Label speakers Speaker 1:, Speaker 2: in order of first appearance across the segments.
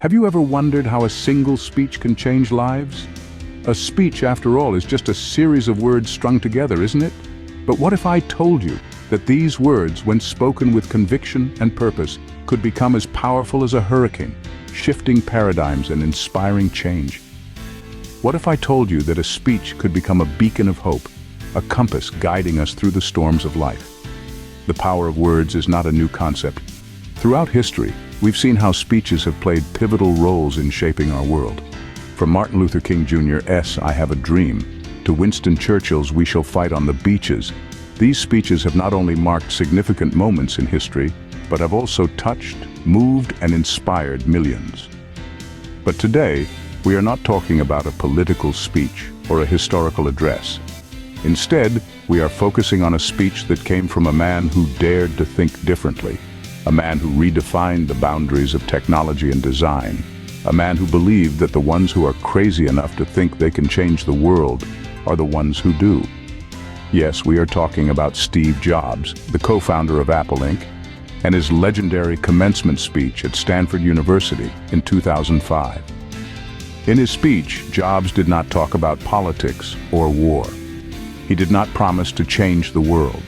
Speaker 1: Have you ever wondered how a single speech can change lives? A speech, after all, is just a series of words strung together, isn't it? But what if I told you that these words, when spoken with conviction and purpose, could become as powerful as a hurricane, shifting paradigms and inspiring change? What if I told you that a speech could become a beacon of hope, a compass guiding us through the storms of life? The power of words is not a new concept. Throughout history, we've seen how speeches have played pivotal roles in shaping our world. From Martin Luther King Jr.'s "I Have a Dream" to Winston Churchill's "We Shall Fight on the Beaches," these speeches have not only marked significant moments in history, but have also touched, moved, and inspired millions. But today, we are not talking about a political speech or a historical address. Instead, we are focusing on a speech that came from a man who dared to think differently, a man who redefined the boundaries of technology and design, a man who believed that the ones who are crazy enough to think they can change the world are the ones who do. Yes, we are talking about Steve Jobs, the co-founder of Apple Inc., and his legendary commencement speech at Stanford University in 2005. In his speech, Jobs did not talk about politics or war. He did not promise to change the world.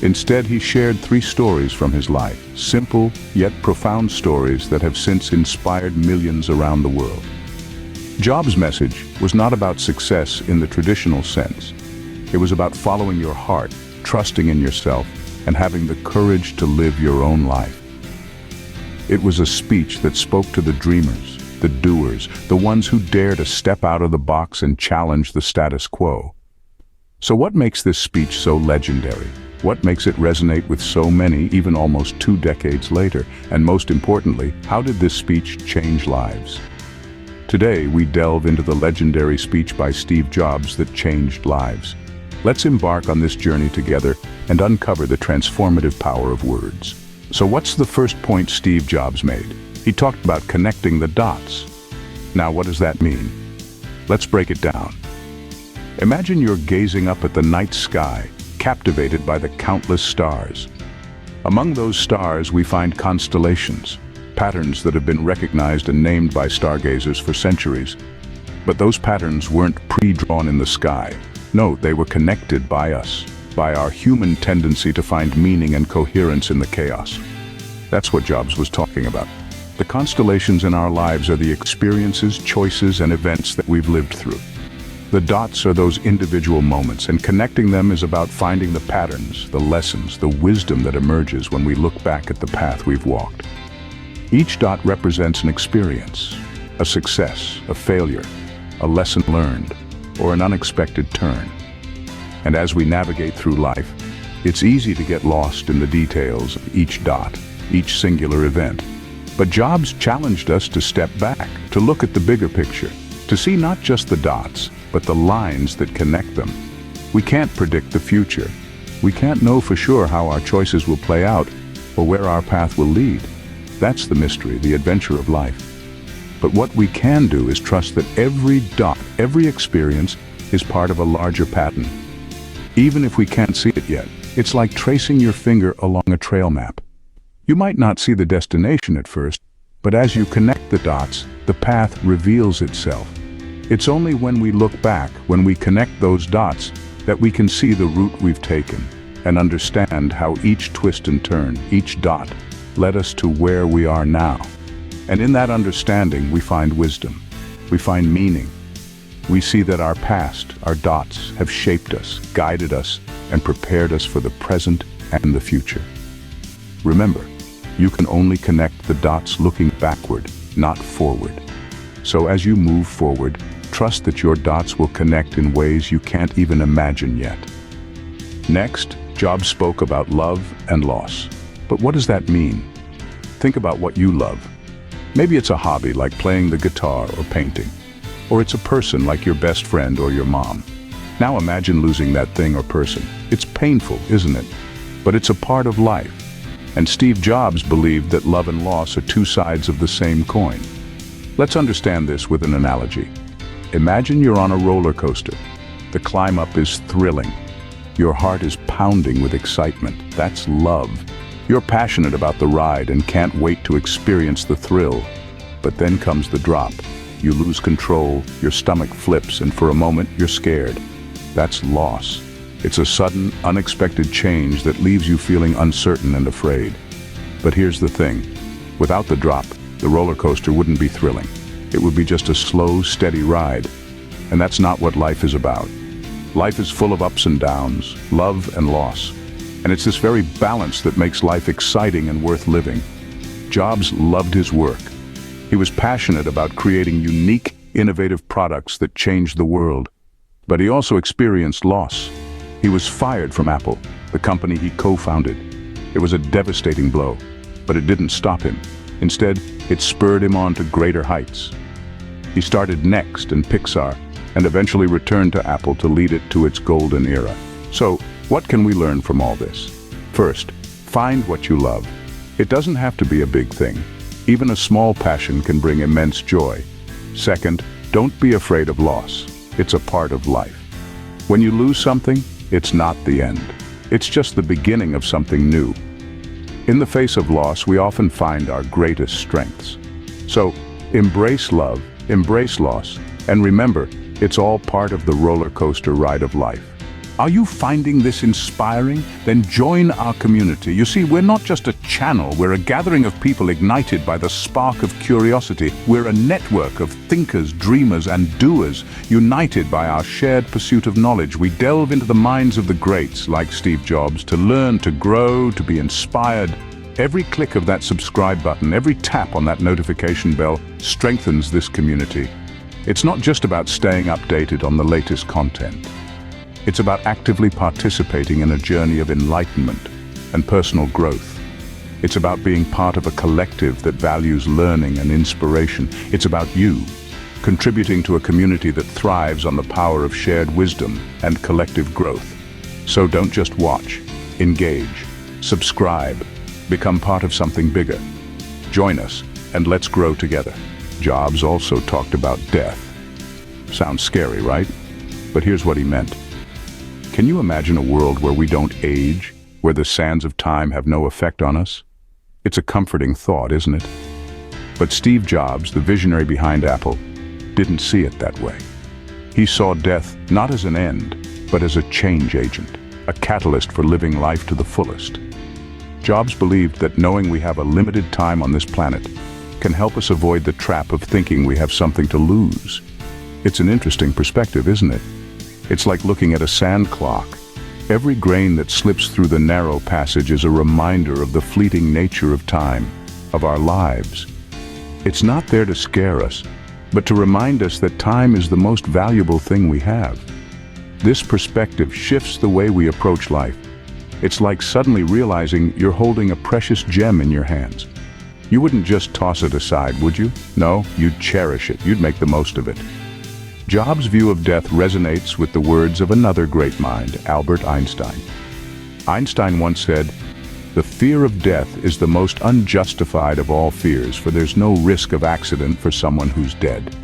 Speaker 1: Instead, he shared 3 stories from his life, simple yet profound stories that have since inspired millions around the world. Jobs' message was not about success in the traditional sense. It was about following your heart, trusting in yourself, and having the courage to live your own life. It was a speech that spoke to the dreamers, the doers, the ones who dare to step out of the box and challenge the status quo. So what makes this speech so legendary? What makes it resonate with so many, even almost 2 decades later? And most importantly, how did this speech change lives? Today, we delve into the legendary speech by Steve Jobs that changed lives. Let's embark on this journey together and uncover the transformative power of words. So what's the first point Steve Jobs made? He talked about connecting the dots. Now, what does that mean? Let's break it down. Imagine you're gazing up at the night sky, captivated by the countless stars. Among those stars, we find constellations, patterns that have been recognized and named by stargazers for centuries. But those patterns weren't pre-drawn in the sky. No, they were connected by us, by our human tendency to find meaning and coherence in the chaos. That's what Jobs was talking about. The constellations in our lives are the experiences, choices, and events that we've lived through. The dots are those individual moments, and connecting them is about finding the patterns, the lessons, the wisdom that emerges when we look back at the path we've walked. Each dot represents an experience, a success, a failure, a lesson learned, or an unexpected turn. And as we navigate through life, it's easy to get lost in the details of each dot, each singular event. But Jobs challenged us to step back, to look at the bigger picture, to see not just the dots, but the lines that connect them. We can't predict the future. We can't know for sure how our choices will play out or where our path will lead. That's the mystery, the adventure of life. But what we can do is trust that every dot, every experience is part of a larger pattern. Even if we can't see it yet, it's like tracing your finger along a trail map. You might not see the destination at first, but as you connect the dots, the path reveals itself. It's only when we look back, when we connect those dots, that we can see the route we've taken and understand how each twist and turn, each dot, led us to where we are now. And in that understanding, we find wisdom. We find meaning. We see that our past, our dots, have shaped us, guided us, and prepared us for the present and the future. Remember, you can only connect the dots looking backward, not forward. So as you move forward, trust that your dots will connect in ways you can't even imagine yet. Next, Jobs spoke about love and loss. But what does that mean? Think about what you love. Maybe it's a hobby like playing the guitar or painting, or it's a person like your best friend or your mom. Now imagine losing that thing or person. It's painful, isn't it? But it's a part of life. And Steve Jobs believed that love and loss are 2 sides of the same coin. Let's understand this with an analogy. Imagine you're on a roller coaster. The climb up is thrilling. Your heart is pounding with excitement. That's love. You're passionate about the ride and can't wait to experience the thrill. But then comes the drop. You lose control, your stomach flips, and for a moment you're scared. That's loss. It's a sudden, unexpected change that leaves you feeling uncertain and afraid. But here's the thing. Without the drop, the roller coaster wouldn't be thrilling. It would be just a slow, steady ride. And that's not what life is about. Life is full of ups and downs, love and loss. And it's this very balance that makes life exciting and worth living. Jobs loved his work. He was passionate about creating unique, innovative products that changed the world. But he also experienced loss. He was fired from Apple, the company he co-founded. It was a devastating blow, but it didn't stop him. Instead, it spurred him on to greater heights. He started Next and Pixar, and eventually returned to Apple to lead it to its golden era. So, what can we learn from all this? First, find what you love. It doesn't have to be a big thing. Even a small passion can bring immense joy. Second, don't be afraid of loss. It's a part of life. When you lose something, it's not the end. It's just the beginning of something new. In the face of loss, we often find our greatest strengths. So, embrace love, embrace loss, and remember, it's all part of the roller coaster ride of life. Are you finding this inspiring? Then join our community. You see, we're not just a channel, we're a gathering of people ignited by the spark of curiosity. We're a network of thinkers, dreamers, and doers, united by our shared pursuit of knowledge. We delve into the minds of the greats, like Steve Jobs, to learn, to grow, to be inspired. Every click of that subscribe button, every tap on that notification bell strengthens this community. It's not just about staying updated on the latest content. It's about actively participating in a journey of enlightenment and personal growth. It's about being part of a collective that values learning and inspiration. It's about you, contributing to a community that thrives on the power of shared wisdom and collective growth. So don't just watch, engage, subscribe, become part of something bigger. Join us and let's grow together. Jobs also talked about death. Sounds scary, right? But here's what he meant. Can you imagine a world where we don't age, where the sands of time have no effect on us? It's a comforting thought, isn't it? But Steve Jobs, the visionary behind Apple, didn't see it that way. He saw death not as an end, but as a change agent, a catalyst for living life to the fullest. Jobs believed that knowing we have a limited time on this planet can help us avoid the trap of thinking we have something to lose. It's an interesting perspective, isn't it? It's like looking at a sand clock. Every grain that slips through the narrow passage is a reminder of the fleeting nature of time, of our lives. It's not there to scare us, but to remind us that time is the most valuable thing we have. This perspective shifts the way we approach life. It's like suddenly realizing you're holding a precious gem in your hands. You wouldn't just toss it aside, would you? No, you'd cherish it. You'd make the most of it. Jobs' view of death resonates with the words of another great mind, Albert Einstein. Einstein once said, "The fear of death is the most unjustified of all fears, for there's no risk of accident for someone who's dead."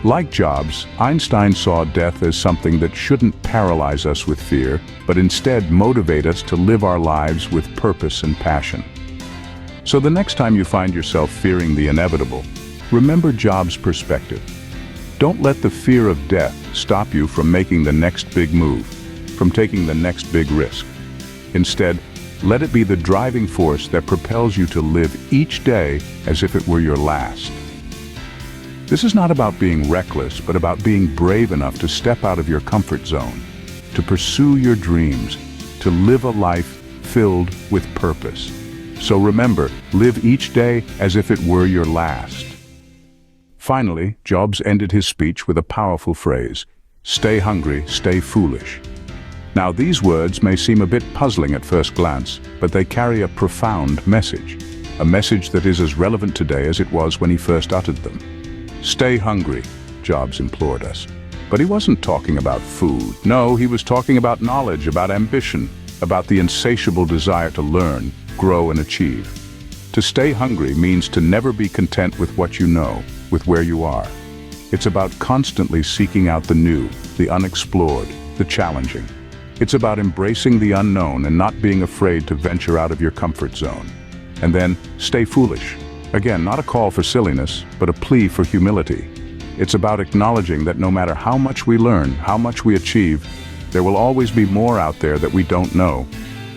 Speaker 1: Like Jobs, Einstein saw death as something that shouldn't paralyze us with fear, but instead motivate us to live our lives with purpose and passion. So the next time you find yourself fearing the inevitable, remember Jobs' perspective. Don't let the fear of death stop you from making the next big move, from taking the next big risk. Instead, let it be the driving force that propels you to live each day as if it were your last. This is not about being reckless, but about being brave enough to step out of your comfort zone, to pursue your dreams, to live a life filled with purpose. So remember, live each day as if it were your last. Finally, Jobs ended his speech with a powerful phrase, "Stay hungry, stay foolish." Now, these words may seem a bit puzzling at first glance, but they carry a profound message, a message that is as relevant today as it was when he first uttered them. Stay hungry, Jobs implored us. But he wasn't talking about food. No, he was talking about knowledge, about ambition, about the insatiable desire to learn, grow, and achieve. To stay hungry means to never be content with what you know, with where you are. It's about constantly seeking out the new, the unexplored, the challenging. It's about embracing the unknown and not being afraid to venture out of your comfort zone. And then, stay foolish. Again, not a call for silliness, but a plea for humility. It's about acknowledging that no matter how much we learn, how much we achieve, there will always be more out there that we don't know.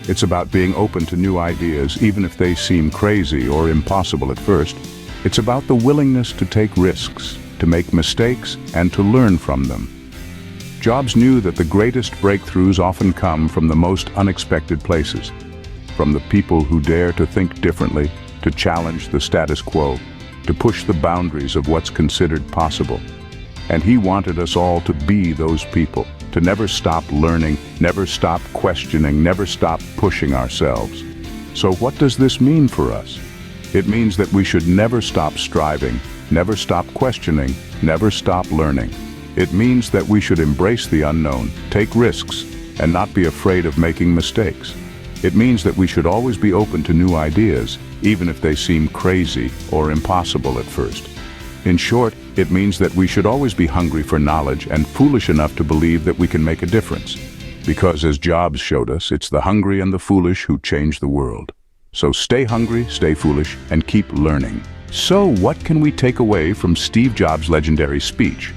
Speaker 1: It's about being open to new ideas, even if they seem crazy or impossible at first. It's about the willingness to take risks, to make mistakes, and to learn from them. Jobs knew that the greatest breakthroughs often come from the most unexpected places, from the people who dare to think differently, to challenge the status quo, to push the boundaries of what's considered possible. And he wanted us all to be those people, to never stop learning, never stop questioning, never stop pushing ourselves. So what does this mean for us? It means that we should never stop striving, never stop questioning, never stop learning. It means that we should embrace the unknown, take risks, and not be afraid of making mistakes. It means that we should always be open to new ideas, even if they seem crazy or impossible at first. In short, it means that we should always be hungry for knowledge and foolish enough to believe that we can make a difference. Because as Jobs showed us, it's the hungry and the foolish who change the world. So stay hungry, stay foolish, and keep learning. So what can we take away from Steve Jobs' legendary speech?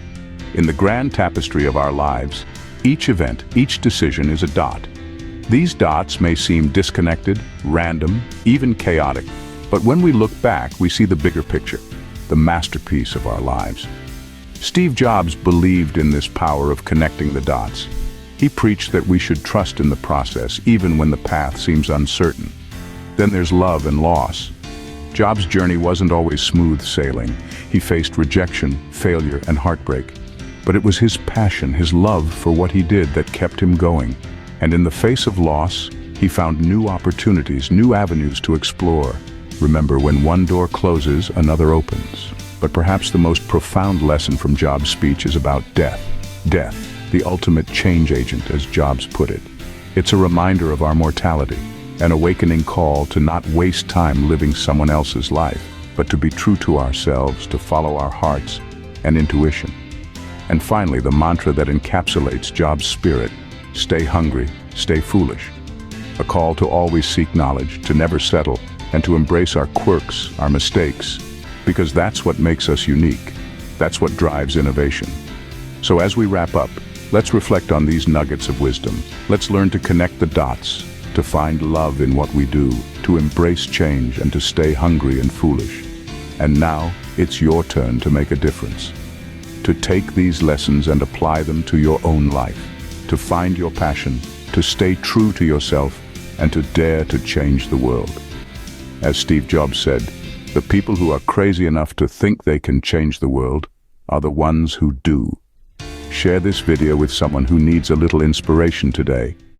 Speaker 1: In the grand tapestry of our lives, each event, each decision is a dot. These dots may seem disconnected, random, even chaotic, but when we look back, we see the bigger picture, the masterpiece of our lives. Steve Jobs believed in this power of connecting the dots. He preached that we should trust in the process, even when the path seems uncertain. Then there's love and loss. Jobs' journey wasn't always smooth sailing. He faced rejection, failure, and heartbreak. But it was his passion, his love for what he did that kept him going. And in the face of loss, he found new opportunities, new avenues to explore. Remember, when one door closes, another opens. But perhaps the most profound lesson from Jobs' speech is about death. Death, the ultimate change agent, as Jobs put it. It's a reminder of our mortality, an awakening call to not waste time living someone else's life, but to be true to ourselves, to follow our hearts and intuition. And finally, the mantra that encapsulates Jobs' spirit: stay hungry, stay foolish. A call to always seek knowledge, to never settle, and to embrace our quirks, our mistakes, because that's what makes us unique. That's what drives innovation. So as we wrap up, let's reflect on these nuggets of wisdom. Let's learn to connect the dots, to find love in what we do, to embrace change, and to stay hungry and foolish. And now, it's your turn to make a difference. To take these lessons and apply them to your own life, to find your passion, to stay true to yourself, and to dare to change the world. As Steve Jobs said, the people who are crazy enough to think they can change the world are the ones who do. Share this video with someone who needs a little inspiration today.